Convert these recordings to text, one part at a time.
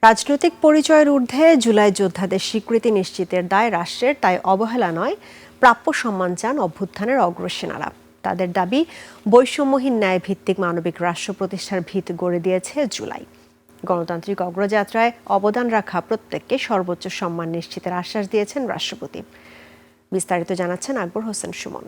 রাজনৈতিক পরিচয়ের ঊর্ধ্বে জুলাই যোদ্ধাদের স্বীকৃতি নিশ্চিতের দায় রাষ্ট্রের, তাই অবহেলা নয়, প্রাপ্য সম্মান চান অভ্যুত্থানের অগ্রসেনারা। তাদের দাবি, বৈষম্যহীন ন্যায় ভিত্তিক মানবিক রাষ্ট্র প্রতিষ্ঠার ভিত গড়ে দিয়েছে জুলাই। গণতান্ত্রিক অগ্রযাত্রায় অবদান রাখা প্রত্যেককে সর্বোচ্চ সম্মান নিশ্চিতের আশ্বাস দিয়েছেন রাষ্ট্রপতি। বিস্তারিত জানাচ্ছেন আকবর হোসেন সুমন।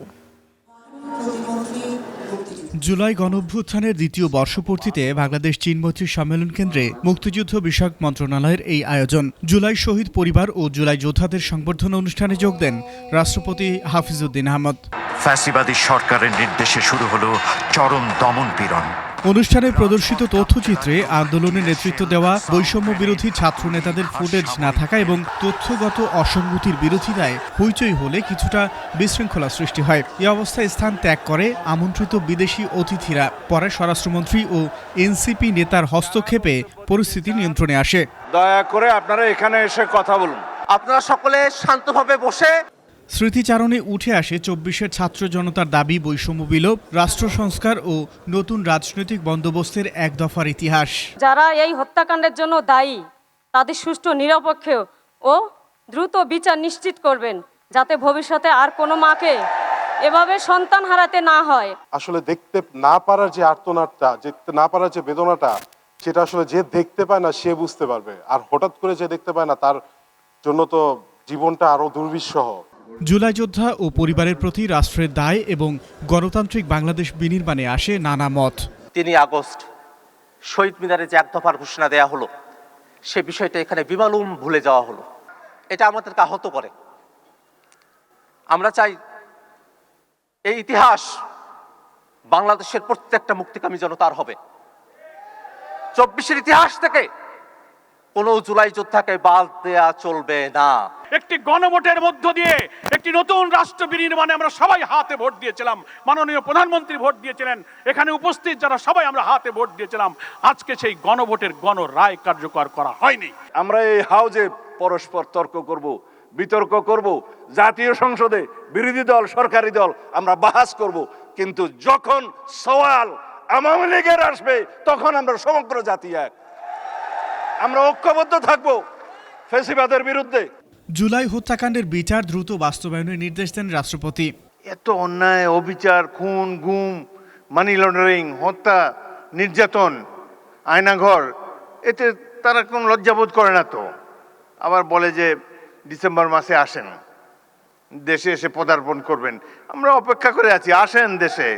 জুলাই গণঅভ্যুত্থানের দ্বিতীয় বর্ষপূর্তিতে বাংলাদেশ চীনমৈত্রী সম্মেলন কেন্দ্রে মুক্তিযুদ্ধ বিষয়ক মন্ত্রণালয়ের এই আয়োজন। জুলাই শহীদ পরিবার ও জুলাই যোদ্ধাদের সংবর্ধনা অনুষ্ঠানে যোগ দেন রাষ্ট্রপতি হাফিজউদ্দিন আহমদ। ফ্যাসিবাদী সরকারের নির্দেশে শুরু হলো চরম দমন পীড়ন। অনুষ্ঠানে প্রদর্শিত তথ্যচিত্রে আন্দোলনে নেতৃত্ব দেওয়া বৈষম্য বিরোধী ছাত্র নেতাদের ফুটেজ না থাকা এবং তথ্যগত অসঙ্গতির বিরোধিতায় হইচই হলে কিছুটা বিশৃঙ্খলা সৃষ্টি হয়। এ অবস্থায় স্থান ত্যাগ করে আমন্ত্রিত বিদেশি অতিথিরা। পরে স্বরাষ্ট্রমন্ত্রী ও এনসিপি নেতার হস্তক্ষেপে পরিস্থিতি নিয়ন্ত্রণে আসে। দয়া করে আপনারা এখানে এসে কথা বলুন। আপনারা সকলে শান্তভাবে বসে। স্মৃতিচারণে উঠে আসে ২৪-এর ছাত্র জনতার দাবি, বৈষম্য বিলোপ, রাষ্ট্র সংস্কার ও নতুন রাজনৈতিক বন্দোবস্তের এক দফার ইতিহাস। যারা এই হত্যাকাণ্ডের জন্য দায়ী তাদের সুষ্ঠু, নিরপেক্ষ ও দ্রুত বিচার নিশ্চিত করবেন, যাতে ভবিষ্যতে আর কোনো মাকে এভাবে সন্তান হারাতে না হয়। আসলে দেখতে না পারার যে আর্তনাদটা, দেখতে না পারার যে বেদনাটা, সেটা আসলে যে দেখতে পায় না সে বুঝতে পারবে, আর হঠাৎ করে যে দেখতে পায় না তার জন্য তো জীবনটা আরো দুর্বিষহ। জুলাই যোদ্ধা ও পরিবারের প্রতি রাষ্ট্রের দায় এবং গণতান্ত্রিক বাংলাদেশ বিনির্মাণে আসে নানা মত। ৩ আগস্ট শহীদ মিনারে যে এক দফার ঘোষণা দেয়া হলো, সে বিষয়টা এখানে বিমালুম ভুলে যাওয়া হলো। এটা আমাদেরকে আহত করে। আমরা চাই এই ইতিহাস বাংলাদেশের প্রত্যেকটা মুক্তিকামী জনতার হবে। ২৪-এর ইতিহাস থেকে কোনো জুলাই যোদ্ধাকে বাদ দেয়া চলবে না। একটি গণভোটের মধ্য দিয়ে একটি নতুন রাষ্ট্র বিনির্মাণে আমরা সবাই হাতে ভোট দিয়েছিলাম। মাননীয় প্রধানমন্ত্রী ভোট দিয়েছিলেন, এখানে উপস্থিত যারা সবাই আমরা হাতে ভোট দিয়েছিলাম। আজকে সেই গণভোটের গণরায় কার্যকর করা হয়নি। আমরা এই হাউজে পরস্পর তর্ক করব, বিতর্ক করব, জাতীয় সংসদে বিরোধী দল সরকারি দল আমরা বাহাস করব, কিন্তু যখন সওয়াল আওয়ামী লীগের আসবে তখন আমরা সমগ্র জাতি এক, আমরা ঐক্যবদ্ধ থাকবো ফ্যাসিবাদের বিরুদ্ধে। জুলাই হত্যাকাণ্ডের বিচার দ্রুত বাস্তবায়নের নির্দেশ দেন রাষ্ট্রপতি। এত অন্যায়, অবিচার, খুন, গুম, মানি লন্ডারিং, হত্যা, নির্যাতন, আয়নাঘর, এতে তারা কোনো লজ্জাবোধ করে না তো। আবার বলে যে ডিসেম্বর মাসে আসেন, দেশে এসে পদার্পণ করবেন। আমরা অপেক্ষা করে আছি, আসেন দেশে।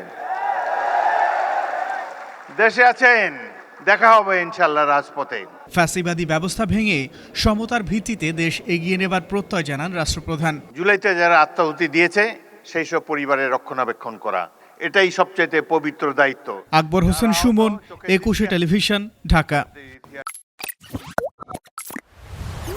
দেশে আছেন, দেখা হবে ইনশাল্লাহ রাজপথে। ফ্যাসিবাদী ব্যবস্থা ভেঙে সমতার ভিত্তিতে দেশ এগিয়ে নেবার প্রত্যয় জানান রাষ্ট্রপ্রধান। জুলাইতে যারা আত্মাহুতি দিয়েছে সেই সব পরিবারের রক্ষণাবেক্ষণ করা, এটাই সবচেয়ে পবিত্র দায়িত্ব। আকবর হোসেন সুমন, ২১ টেলিভিশন, ঢাকা।